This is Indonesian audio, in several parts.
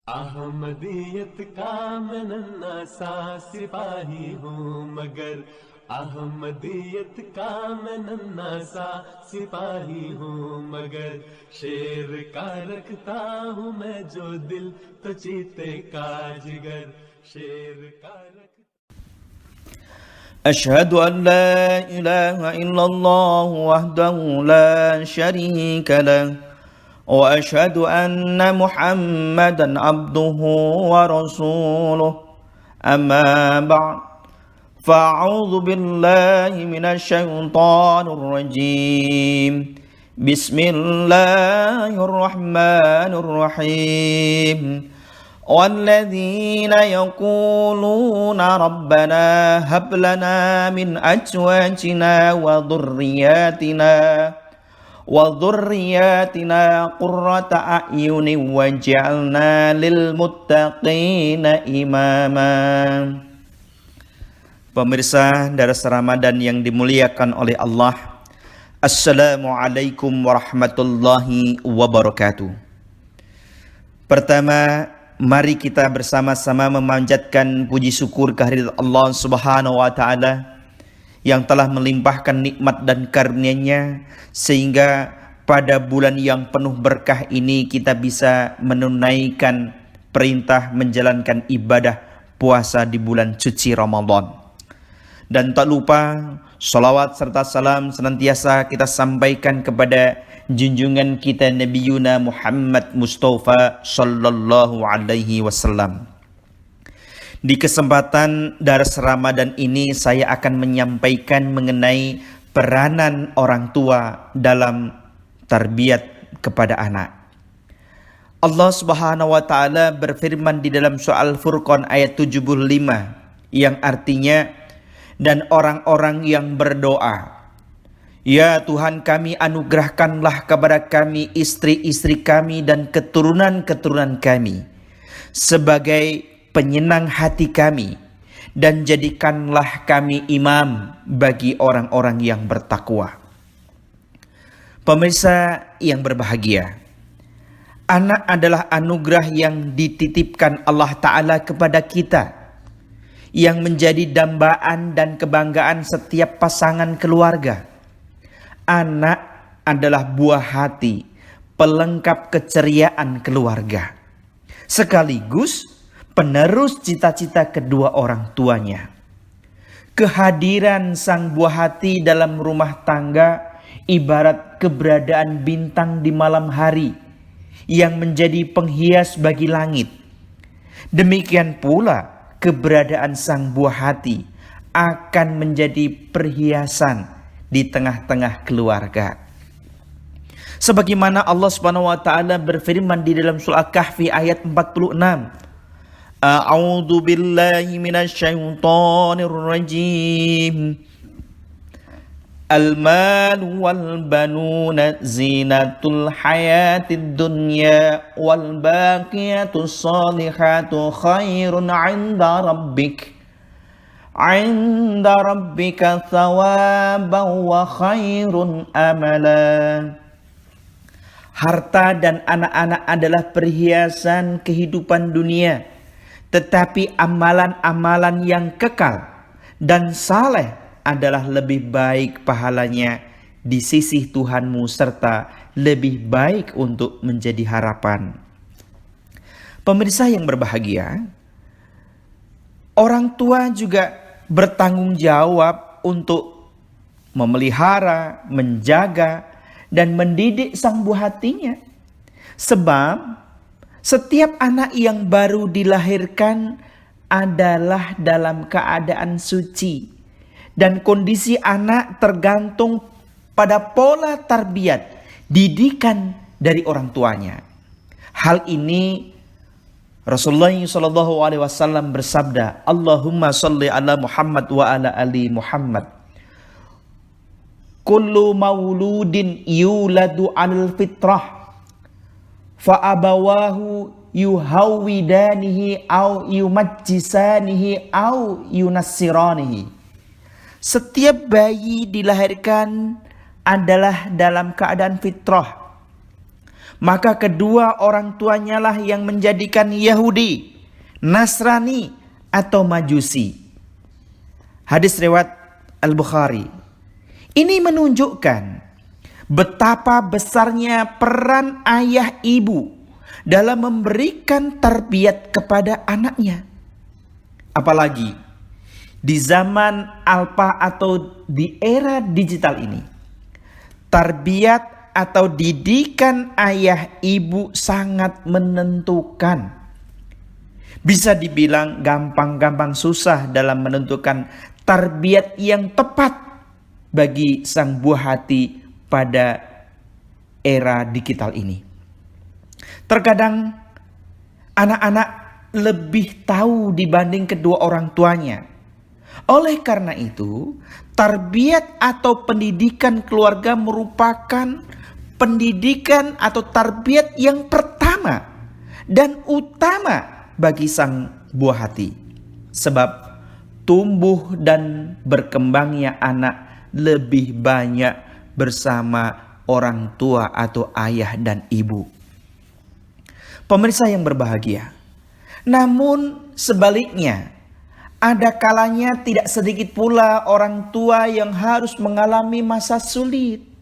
अहमदियत का मैं नन्हा सा सिपाही हूँ मगर अहमदियत का मैं नन्हा सा सिपाही हूँ मगर शेर का रखता हूँ मैं जो दिल तो चीते का जिगर शेर का रख أشهد أن لا إله إلا الله وحده لا شريك له وأشهد أن محمدا عبده ورسوله أما بعد فأعوذ بالله من الشيطان الرجيم بسم الله الرحمن الرحيم والذين يقولون ربنا هب لنا من أزواجنا وذرياتنا قرة أعين واجعلنا للمتقين إماما. Pemirsa daras Ramadan yang dimuliakan oleh Allah, Assalamualaikum warahmatullahi wabarakatuh. Pertama, mari kita bersama-sama memanjatkan puji syukur kehadirat Allah Subhanahu wa taala yang telah melimpahkan nikmat dan karunia-Nya sehingga pada bulan yang penuh berkah ini kita bisa menunaikan perintah menjalankan ibadah puasa di bulan suci Ramadan. Dan tak lupa salawat serta salam senantiasa kita sampaikan kepada junjungan kita Nabi Yuna Muhammad Mustafa sallallahu alaihi wasallam. Di kesempatan daras Ramadan ini saya akan menyampaikan mengenai peranan orang tua dalam tarbiyat kepada anak. Allah Subhanahu wa taala berfirman di dalam surah Al-Furqan ayat 75 yang artinya, dan orang-orang yang berdoa, ya Tuhan kami, anugerahkanlah kepada kami istri-istri kami dan keturunan-keturunan kami sebagai penyenang hati kami, dan jadikanlah kami imam bagi orang-orang yang bertakwa. Pemirsa yang berbahagia, anak adalah anugerah yang dititipkan Allah Ta'ala kepada kita, yang menjadi dambaan dan kebanggaan setiap pasangan keluarga. Anak adalah buah hati, pelengkap keceriaan keluarga, sekaligus penerus cita-cita kedua orang tuanya. Kehadiran sang buah hati dalam rumah tangga ibarat keberadaan bintang di malam hari yang menjadi penghias bagi langit. Demikian pula keberadaan sang buah hati akan menjadi perhiasan di tengah-tengah keluarga. Sebagaimana Allah Subhanahu wa taala berfirman di dalam surah Kahfi ayat 46. A'udzu billahi minasyaitonir rajim. Al-malu wal banuna zinatul hayatid dunya wal baqiyatus salihatu khairun 'inda rabbika thawaban wa khairun amala. Harta dan anak-anak adalah perhiasan kehidupan dunia, tetapi amalan-amalan yang kekal dan saleh adalah lebih baik pahalanya di sisi Tuhanmu serta lebih baik untuk menjadi harapan. Pemirsa yang berbahagia, orang tua juga bertanggung jawab untuk memelihara, menjaga, dan mendidik sang buah hatinya. Sebab setiap anak yang baru dilahirkan adalah dalam keadaan suci. Dan kondisi anak tergantung pada pola tarbiyat, didikan dari orang tuanya. Hal ini Rasulullah SAW bersabda, Allahumma salli ala Muhammad wa ala ali Muhammad. Kullu mauludin yuladu al fitrah fa abawahu yuhawidanihi au yumajjisanihi au yunassiranihi. Setiap bayi dilahirkan adalah dalam keadaan fitrah, maka kedua orang tuanya lah yang menjadikan Yahudi, Nasrani, atau Majusi. Hadis riwayat Al-Bukhari. Ini menunjukkan betapa besarnya peran ayah ibu dalam memberikan tarbiyat kepada anaknya. Apalagi di zaman alfa atau di era digital ini, tarbiyat atau didikan ayah ibu sangat menentukan. Bisa dibilang gampang-gampang susah dalam menentukan tarbiyat yang tepat bagi sang buah hati pada era digital ini. Terkadang anak-anak lebih tahu dibanding kedua orang tuanya. Oleh karena itu, tarbiyat atau pendidikan keluarga merupakan pendidikan atau tarbiyat yang pertama dan utama bagi sang buah hati. Sebab tumbuh dan berkembangnya anak lebih banyak bersama orang tua atau ayah dan ibu. Pemirsa yang berbahagia, namun sebaliknya, ada kalanya tidak sedikit pula orang tua yang harus mengalami masa sulit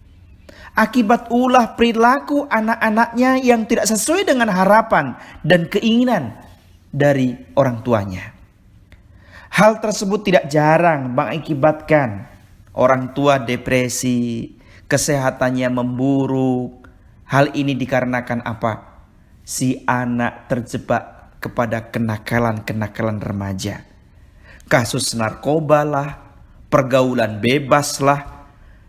akibat ulah perilaku anak-anaknya yang tidak sesuai dengan harapan dan keinginan dari orang tuanya. Hal tersebut tidak jarang mengakibatkan orang tua depresi, kesehatannya memburuk. Hal ini dikarenakan apa? Si anak terjebak kepada kenakalan-kenakalan remaja. Kasus narkoba lah, pergaulan bebas lah,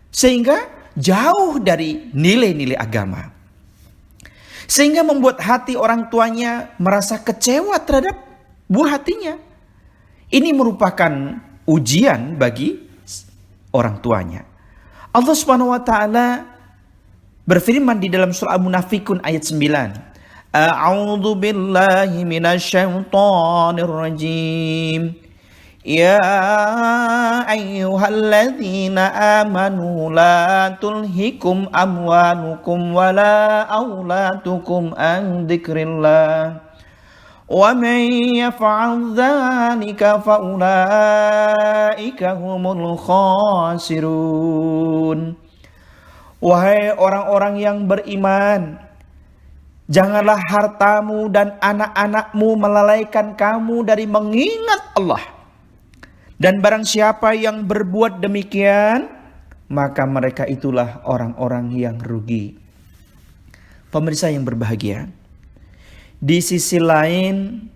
sehingga jauh dari nilai-nilai agama. Sehingga membuat hati orang tuanya merasa kecewa terhadap buah hatinya. Ini merupakan ujian bagi orang tuanya. Allah Subhanahu wa taala berfirman di dalam surah Al-Munafikun ayat 9. A'udzu billahi minasyaitonir rajim. Ya ayyuhalladzina amanu la tulhikum amwalukum wala auladukum an dzikrillah. Wa man yaf'al dzalika fa ulaika humul khasirun. Wahai orang-orang yang beriman, janganlah hartamu dan anak-anakmu melalaikan kamu dari mengingat Allah. Dan barang siapa yang berbuat demikian, maka mereka itulah orang-orang yang rugi. Pemirsa yang berbahagia, di sisi lain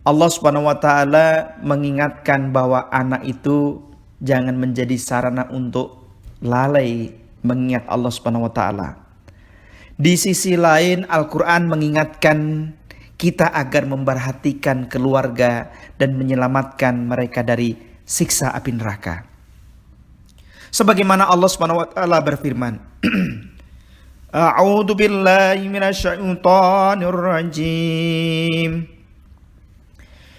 Allah Subhanahu wa taala mengingatkan bahwa anak itu jangan menjadi sarana untuk lalai mengingat Allah Subhanahu wa taala. Di sisi lain Al-Qur'an mengingatkan kita agar memperhatikan keluarga dan menyelamatkan mereka dari siksa api neraka. Sebagaimana Allah Subhanahu wa taala berfirman, A'udzu billahi minasyaitonir rajim.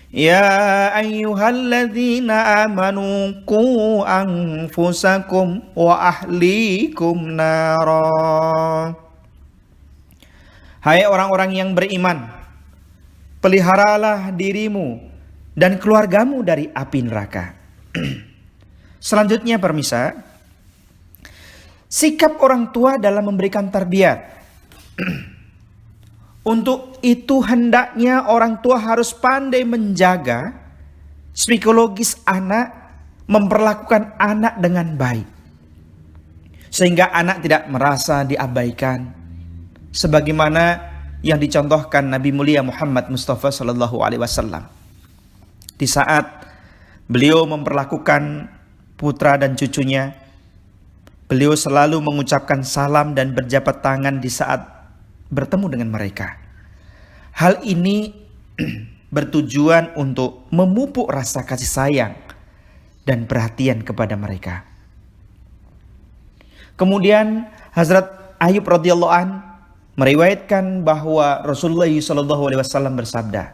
Ya ayyuhalladzina amanu qu anfusakum wa ahlikum nara. Hai orang-orang yang beriman, peliharalah dirimu dan keluargamu dari api neraka. Selanjutnya pemirsa, sikap orang tua dalam memberikan tarbiyat. Untuk itu hendaknya orang tua harus pandai menjaga psikologis anak, memperlakukan anak dengan baik. Sehingga anak tidak merasa diabaikan. Sebagaimana yang dicontohkan Nabi mulia Muhammad Mustafa sallallahu alaihi wasallam. Di saat beliau memperlakukan putra dan cucunya, beliau selalu mengucapkan salam dan berjabat tangan di saat bertemu dengan mereka. Hal ini bertujuan untuk memupuk rasa kasih sayang dan perhatian kepada mereka. Kemudian Hazrat Ayub radhiyallahu an meriwayatkan bahwa Rasulullah SAW bersabda,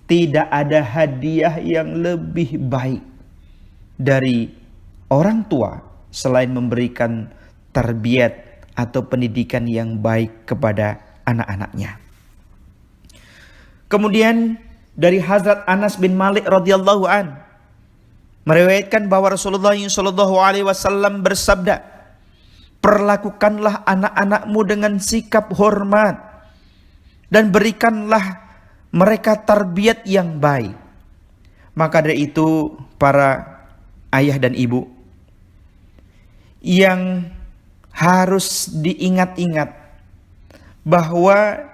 tidak ada hadiah yang lebih baik dari orang tua selain memberikan tarbiyat atau pendidikan yang baik kepada anak-anaknya. Kemudian dari Hazrat Anas bin Malik radhiyallahu an meriwayatkan bahwa Rasulullah sallallahu alaihi wasallam bersabda, "Perlakukanlah anak-anakmu dengan sikap hormat dan berikanlah mereka tarbiyat yang baik." Maka dari itu para ayah dan ibu yang harus diingat-ingat bahwa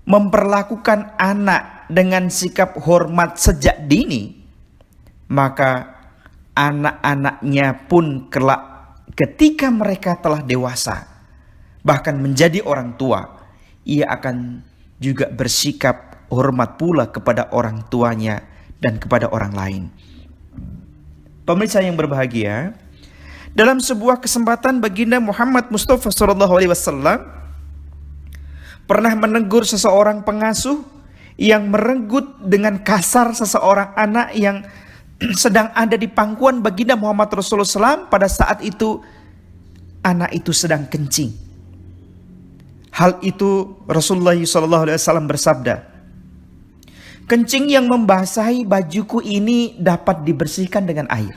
memperlakukan anak dengan sikap hormat sejak dini, maka anak-anaknya pun kelak ketika mereka telah dewasa, bahkan menjadi orang tua, ia akan juga bersikap hormat pula kepada orang tuanya dan kepada orang lain. Pemirsa yang berbahagia, dalam sebuah kesempatan baginda Muhammad Mustafa SAW pernah menegur seseorang pengasuh yang merenggut dengan kasar seseorang anak yang sedang ada di pangkuan baginda Muhammad Rasulullah SAW. Pada saat itu anak itu sedang kencing. Hal itu Rasulullah SAW bersabda, "Kencing yang membasahi bajuku ini dapat dibersihkan dengan air.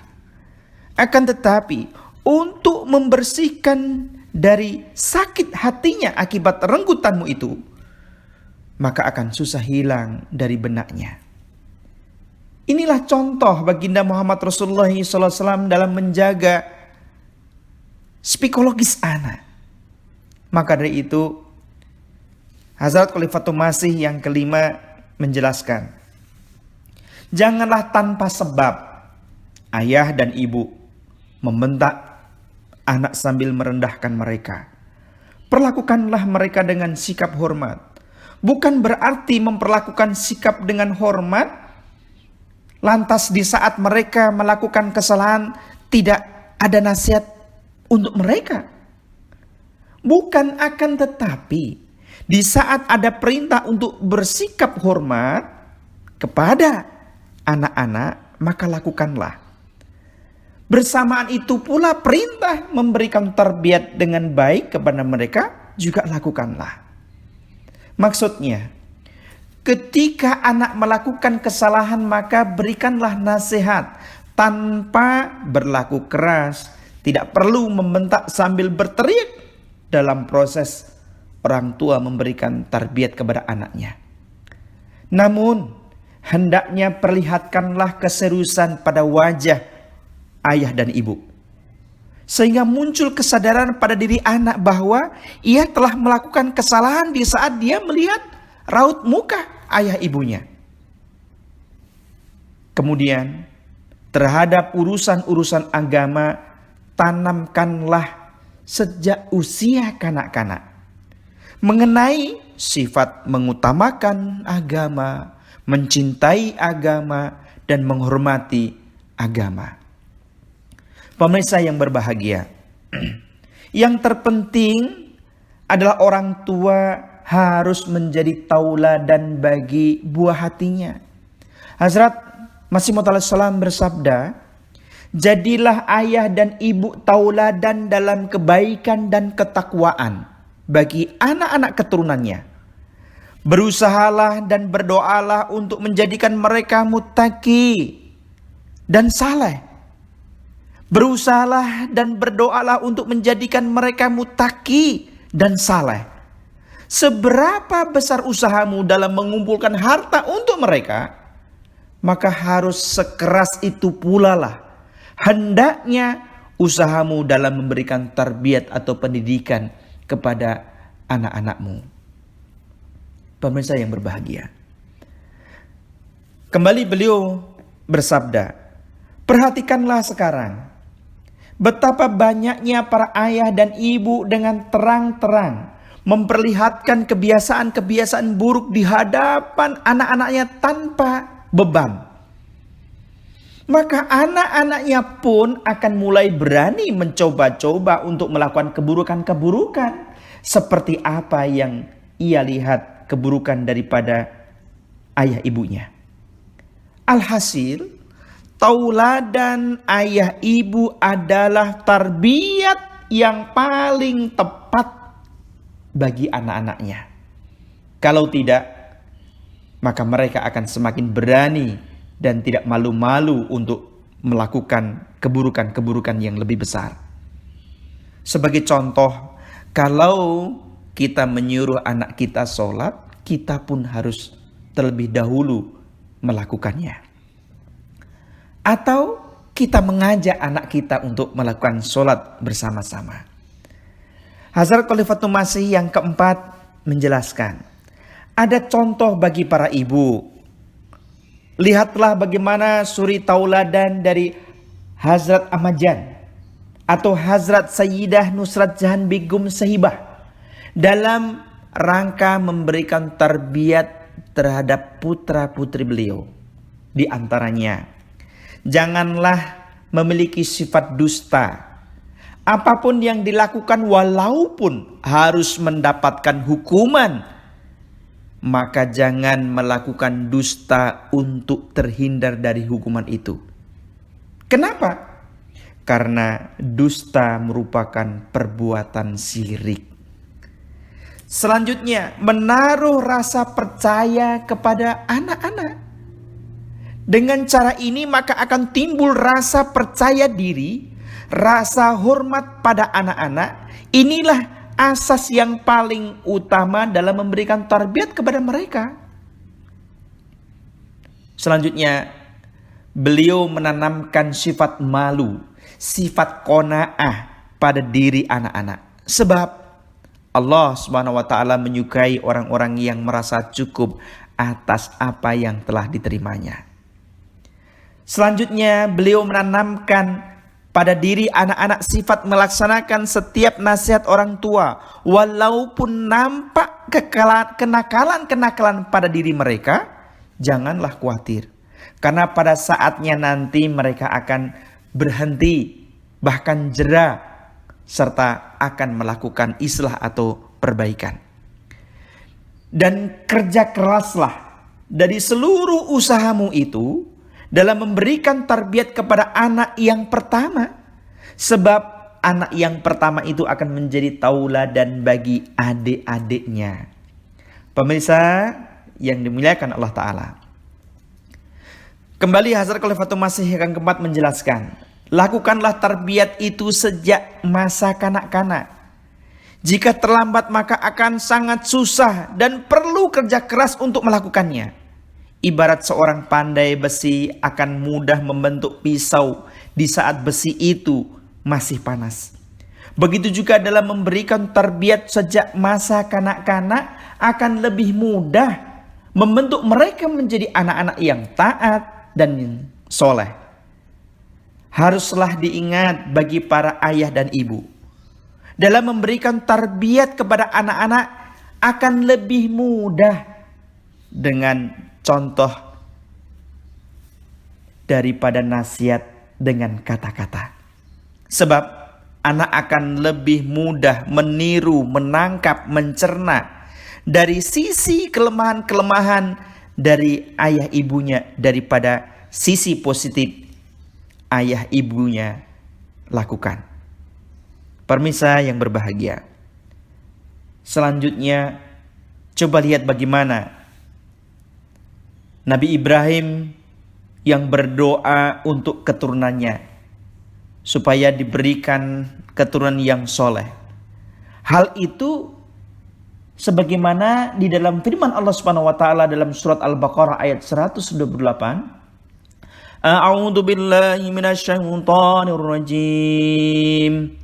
Akan tetapi untuk membersihkan dari sakit hatinya akibat renggutanmu itu, maka akan susah hilang dari benaknya." Inilah contoh baginda Muhammad Rasulullah SAW dalam menjaga psikologis anak. Maka dari itu Hazrat Khalifatul Masih yang kelima menjelaskan, janganlah tanpa sebab ayah dan ibu membentak anak sambil merendahkan mereka. Perlakukanlah mereka dengan sikap hormat. Bukan berarti memperlakukan sikap dengan hormat lantas di saat mereka melakukan kesalahan tidak ada nasihat untuk mereka. Bukan, akan tetapi di saat ada perintah untuk bersikap hormat kepada anak-anak, maka lakukanlah. Bersamaan itu pula perintah memberikan tarbiyat dengan baik kepada mereka juga lakukanlah. Maksudnya, ketika anak melakukan kesalahan maka berikanlah nasihat tanpa berlaku keras. Tidak perlu membentak sambil berteriak dalam proses orang tua memberikan tarbiyat kepada anaknya. Namun, hendaknya perlihatkanlah keseriusan pada wajah ayah dan ibu, sehingga muncul kesadaran pada diri anak bahwa ia telah melakukan kesalahan di saat dia melihat raut muka ayah ibunya. Kemudian, terhadap urusan-urusan agama, tanamkanlah sejak usia kanak-kanak mengenai sifat mengutamakan agama, mencintai agama, dan menghormati agama. Pemirsa yang berbahagia, yang terpenting adalah orang tua harus menjadi tauladan bagi buah hatinya. Hazrat Masih Maud salam bersabda, "Jadilah ayah dan ibu tauladan dalam kebaikan dan ketakwaan bagi anak-anak keturunannya. Berusahalah dan berdoalah untuk menjadikan mereka muttaqi dan saleh. Berusahalah dan berdoalah untuk menjadikan mereka muttaqi dan saleh. Seberapa besar usahamu dalam mengumpulkan harta untuk mereka, maka harus sekeras itu pula lah hendaknya usahamu dalam memberikan tarbiyat atau pendidikan kepada anak-anakmu." Pemirsa yang berbahagia, kembali beliau bersabda, "Perhatikanlah sekarang betapa banyaknya para ayah dan ibu dengan terang-terang memperlihatkan kebiasaan-kebiasaan buruk di hadapan anak-anaknya tanpa beban. Maka anak-anaknya pun akan mulai berani mencoba-coba untuk melakukan keburukan-keburukan seperti apa yang ia lihat keburukan daripada ayah ibunya. Alhasil, tauladan ayah ibu adalah tarbiyat yang paling tepat bagi anak-anaknya. Kalau tidak, maka mereka akan semakin berani dan tidak malu-malu untuk melakukan keburukan-keburukan yang lebih besar. Sebagai contoh, kalau kita menyuruh anak kita sholat, kita pun harus terlebih dahulu melakukannya. Atau kita mengajak anak kita untuk melakukan sholat bersama-sama. Hazrat Khalifatul Masih yang keempat menjelaskan, ada contoh bagi para ibu. Lihatlah bagaimana suri tauladan dari Hazrat Ahmad Jan atau Hazrat Sayyidah Nusrat Jahan Begum Sahibah dalam rangka memberikan tarbiyat terhadap putra-putri beliau. Di antaranya, janganlah memiliki sifat dusta. Apapun yang dilakukan walaupun harus mendapatkan hukuman, maka jangan melakukan dusta untuk terhindar dari hukuman itu. Kenapa? Karena dusta merupakan perbuatan syirik. Selanjutnya, menaruh rasa percaya kepada anak-anak. Dengan cara ini maka akan timbul rasa percaya diri, rasa hormat pada anak-anak. Inilah asas yang paling utama dalam memberikan tarbiyat kepada mereka. Selanjutnya, beliau menanamkan sifat malu, sifat qanaah pada diri anak-anak. Sebab Allah Subhanahu wa taala menyukai orang-orang yang merasa cukup atas apa yang telah diterimanya. Selanjutnya, beliau menanamkan pada diri anak-anak sifat melaksanakan setiap nasihat orang tua, walaupun nampak kenakalan-kenakalan pada diri mereka, janganlah khawatir. Karena pada saatnya nanti mereka akan berhenti, bahkan jera, serta akan melakukan islah atau perbaikan. Dan kerja keraslah dari seluruh usahamu itu dalam memberikan tarbiyat kepada anak yang pertama. Sebab anak yang pertama itu akan menjadi tauladan bagi adik-adiknya. Pemirsa yang dimuliakan Allah Ta'ala, kembali Hazrat Khalifatul Masih yang keempat menjelaskan, lakukanlah tarbiyat itu sejak masa kanak-kanak. Jika terlambat maka akan sangat susah dan perlu kerja keras untuk melakukannya. Ibarat seorang pandai besi akan mudah membentuk pisau di saat besi itu masih panas. Begitu juga dalam memberikan tarbiyat sejak masa kanak-kanak akan lebih mudah membentuk mereka menjadi anak-anak yang taat dan soleh. Haruslah diingat bagi para ayah dan ibu, dalam memberikan tarbiyat kepada anak-anak akan lebih mudah dengan contoh daripada nasihat dengan kata-kata. Sebab anak akan lebih mudah meniru, menangkap, mencerna dari sisi kelemahan-kelemahan dari ayah ibunya daripada sisi positif ayah ibunya lakukan. Pemirsa yang berbahagia, selanjutnya coba lihat bagaimana Nabi Ibrahim yang berdoa untuk keturunannya supaya diberikan keturunan yang soleh. Hal itu sebagaimana di dalam firman Allah Subhanahu wa taala dalam surat Al-Baqarah ayat 128. A'udzu billahi minasyaitonir rajim.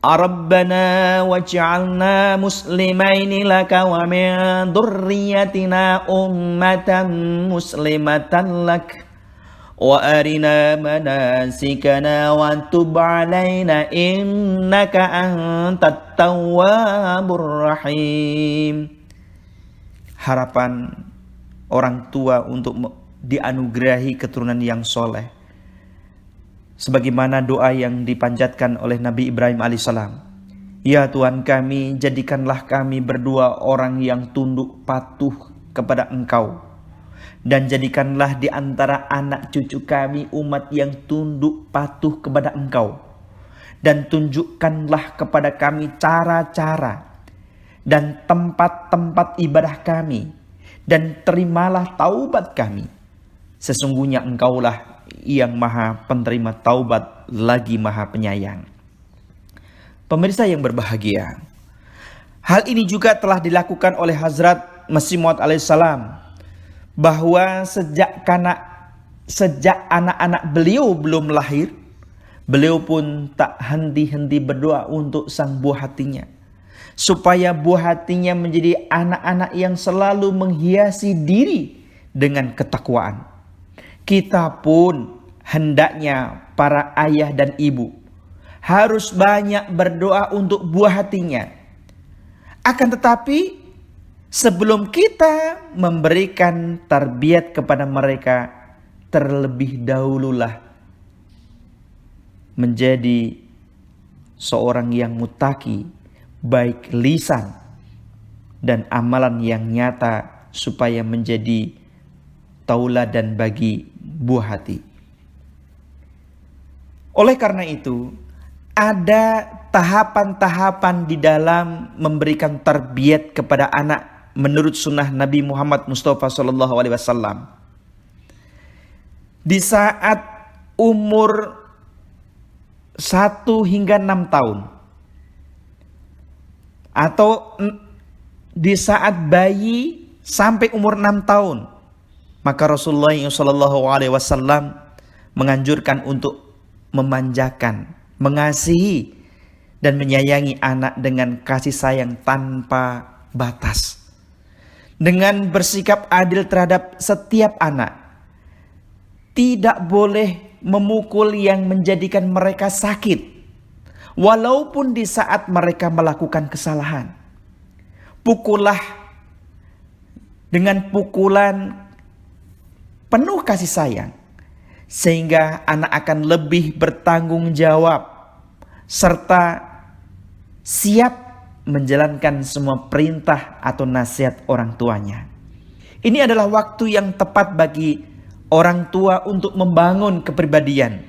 Rabbana waj'alna muslimaini laka wa min dzurriyyatina ummatan muslimatan lak wa arina manasikana wa tub 'alaina innaka antat tawwabur rahim. Harapan orang tua untuk dianugerahi keturunan yang soleh, sebagaimana doa yang dipanjatkan oleh Nabi Ibrahim alaihissalam. Ya Tuhan kami, jadikanlah kami berdua orang yang tunduk patuh kepada Engkau, dan jadikanlah di antara anak cucu kami umat yang tunduk patuh kepada Engkau, dan tunjukkanlah kepada kami cara-cara dan tempat-tempat ibadah kami, dan terimalah taubat kami. Sesungguhnya Engkaulah yang maha penerima taubat lagi maha penyayang. Pemirsa yang berbahagia, hal ini juga telah dilakukan oleh Hazrat Masih Maud alaihissalam, bahwa sejak anak-anak beliau belum lahir, beliau pun tak henti-henti berdoa untuk sang buah hatinya, supaya buah hatinya menjadi anak-anak yang selalu menghiasi diri dengan ketakwaan. Kita pun hendaknya para ayah dan ibu harus banyak berdoa untuk buah hatinya. Akan tetapi sebelum kita memberikan tarbiyat kepada mereka, terlebih dahululah menjadi seorang yang muttaqi, baik lisan dan amalan yang nyata, supaya menjadi tauladan bagi buah hati. Oleh karena itu, ada tahapan-tahapan di dalam memberikan tarbiyat kepada anak menurut sunnah Nabi Muhammad Mustafa SAW. Di saat umur 1 hingga 6 tahun, atau di saat bayi sampai umur 6 tahun, maka Rasulullah SAW menganjurkan untuk memanjakan, mengasihi dan menyayangi anak dengan kasih sayang tanpa batas, dengan bersikap adil terhadap setiap anak. Tidak boleh memukul yang menjadikan mereka sakit, walaupun di saat mereka melakukan kesalahan. Pukullah dengan pukulan penuh kasih sayang, sehingga anak akan lebih bertanggung jawab serta siap menjalankan semua perintah atau nasihat orang tuanya. Ini adalah waktu yang tepat bagi orang tua untuk membangun kepribadian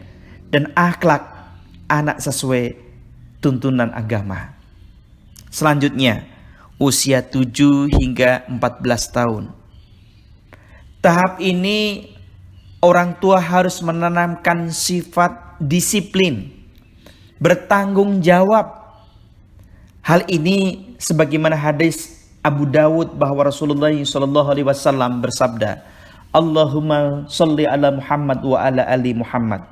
dan akhlak anak sesuai tuntunan agama. Selanjutnya, usia 7 hingga 14 tahun. Tahap ini orang tua harus menanamkan sifat disiplin, bertanggung jawab. Hal ini sebagaimana hadis Abu Dawud bahwa Rasulullah SAW bersabda, Allahumma sholli ala Muhammad wa ala ali Muhammad.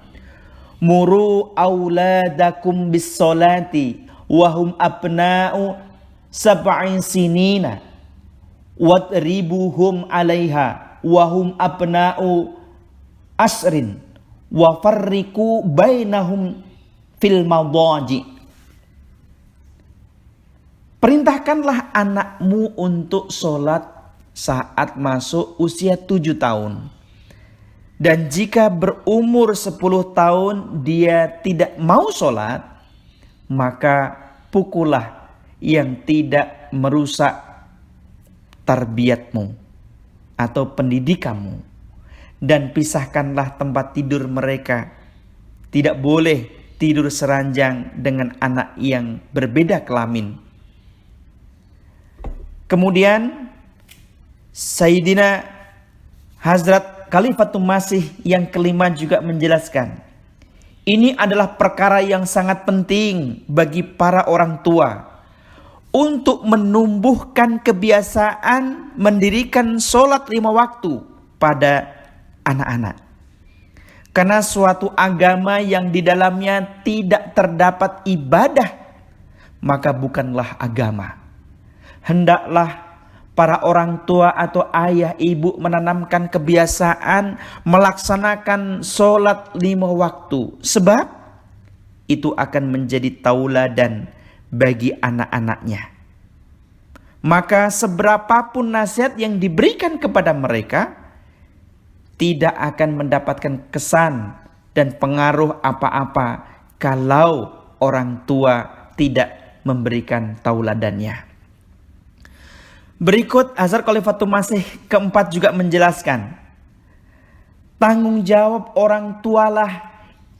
Muru auladakum bis solati wahum abna'u sab'in sinina wadribuhum alaiha wahum abna'u asrin wa farriku bainahum fil madaji. Perintahkanlah anakmu untuk sholat saat masuk usia 7 tahun. Dan jika berumur 10 tahun dia tidak mau sholat, maka pukullah yang tidak merusak tarbiyatmu atau pendidikanmu. Dan pisahkanlah tempat tidur mereka. Tidak boleh tidur seranjang dengan anak yang berbeda kelamin. Kemudian Sayyidina Hazrat Khalifatul Masih yang kelima juga menjelaskan, ini adalah perkara yang sangat penting bagi para orang tua untuk menumbuhkan kebiasaan mendirikan sholat 5 waktu pada anak-anak. Karena suatu agama yang di dalamnya tidak terdapat ibadah, maka bukanlah agama. Hendaklah para orang tua atau ayah ibu menanamkan kebiasaan melaksanakan sholat 5 waktu. Sebab itu akan menjadi tauladan bagi anak-anaknya. Maka seberapapun nasihat yang diberikan kepada mereka, tidak akan mendapatkan kesan dan pengaruh apa-apa kalau orang tua tidak memberikan tauladannya. Berikut Hazrat Khalifatul Masih keempat juga menjelaskan, tanggung jawab orang tualah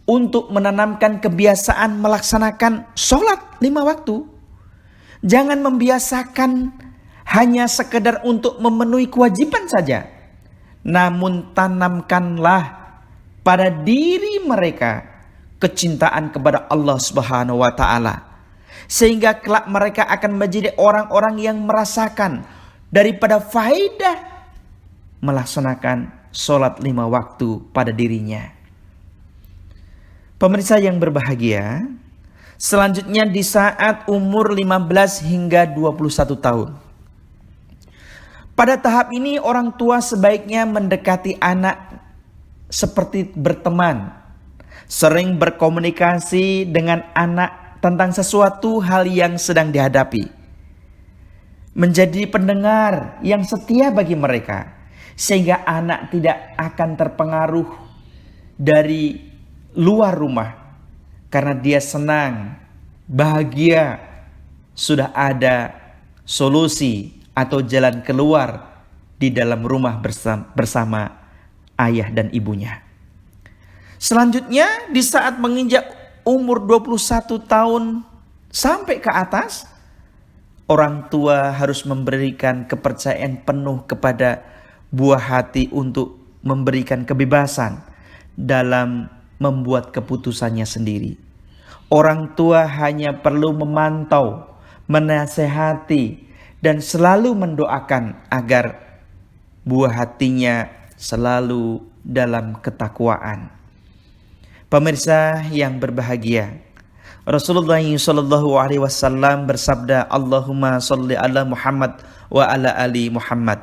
untuk menanamkan kebiasaan melaksanakan sholat 5 waktu. Jangan membiasakan hanya sekedar untuk memenuhi kewajiban saja. Namun tanamkanlah pada diri mereka kecintaan kepada Allah Subhanahu wa taala. Sehingga kelak mereka akan menjadi orang-orang yang merasakan daripada faedah melaksanakan sholat 5 waktu pada dirinya. Pemirsa yang berbahagia, selanjutnya di saat umur 15 hingga 21 tahun. Pada tahap ini orang tua sebaiknya mendekati anak seperti berteman, sering berkomunikasi dengan anak tentang sesuatu hal yang sedang dihadapi. Menjadi pendengar yang setia bagi mereka, sehingga anak tidak akan terpengaruh dari luar rumah karena dia senang, bahagia, sudah ada solusi atau jalan keluar di dalam rumah bersama ayah dan ibunya. Selanjutnya di saat menginjak umur 21 tahun sampai ke atas, orang tua harus memberikan kepercayaan penuh kepada buah hati untuk memberikan kebebasan dalam membuat keputusannya sendiri. Orang tua hanya perlu memantau, menasehati, dan selalu mendoakan agar buah hatinya selalu dalam ketakwaan. Pemirsa yang berbahagia, Rasulullah SAW bersabda, Allahumma sholli ala Muhammad wa ala ali Muhammad.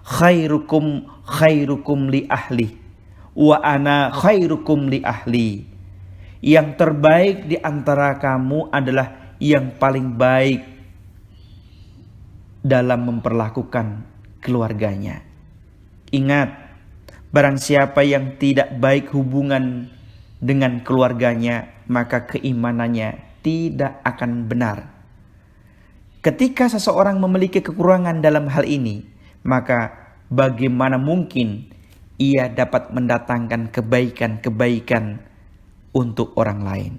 Khairukum khairukum li ahli wa ana khairukum li ahli. Yang terbaik di antara kamu adalah yang paling baik dalam memperlakukan keluarganya. Ingat, barang siapa yang tidak baik hubungan dengan keluarganya, maka keimanannya tidak akan benar. Ketika seseorang memiliki kekurangan dalam hal ini, maka bagaimana mungkin ia dapat mendatangkan kebaikan-kebaikan untuk orang lain.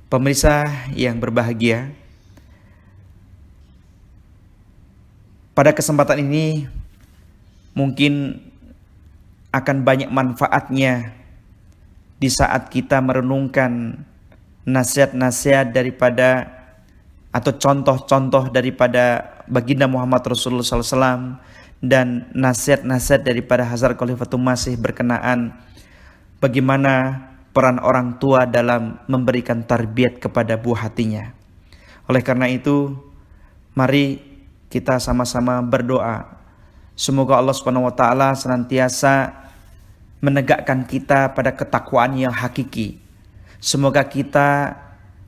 Pemirsa yang berbahagia, pada kesempatan ini mungkin akan banyak manfaatnya di saat kita merenungkan nasihat-nasihat daripada atau contoh-contoh daripada baginda Muhammad Rasulullah SAW dan nasihat-nasihat daripada Hazrat Khalifatul Masih berkenaan bagaimana peran orang tua dalam memberikan tarbiyat kepada buah hatinya. Oleh karena itu, mari kita sama-sama berdoa. Semoga Allah Subhanahu wa taala senantiasa menegakkan kita pada ketakwaan yang hakiki. Semoga kita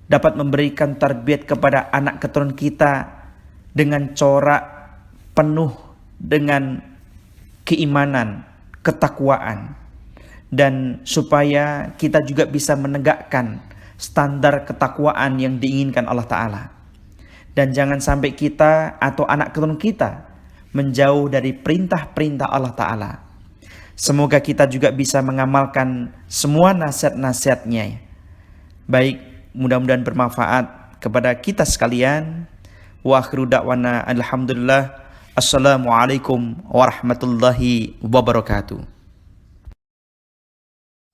dapat memberikan tarbiyat kepada anak keturunan kita dengan corak penuh dengan keimanan, ketakwaan, dan supaya kita juga bisa menegakkan standar ketakwaan yang diinginkan Allah Ta'ala. Dan jangan sampai kita atau anak keturunan kita menjauh dari perintah-perintah Allah Ta'ala. Semoga kita juga bisa mengamalkan semua nasihat-nasihatnya. Baik, mudah-mudahan bermanfaat kepada kita sekalian. Wa akhiru da'wana alhamdulillah. Assalamualaikum warahmatullahi wabarakatuh.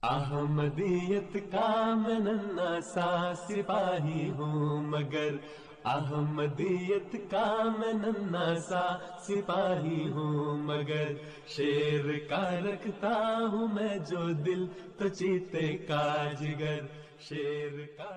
Ahmadiyyat का मैं नन्हा सा सिपाही हूँ मगर अहमदियत का मैं नन्हा सा सिपाही हूँ मगर शेर का रखता हूँ मैं जो दिल तो चीते का जिगर शेर का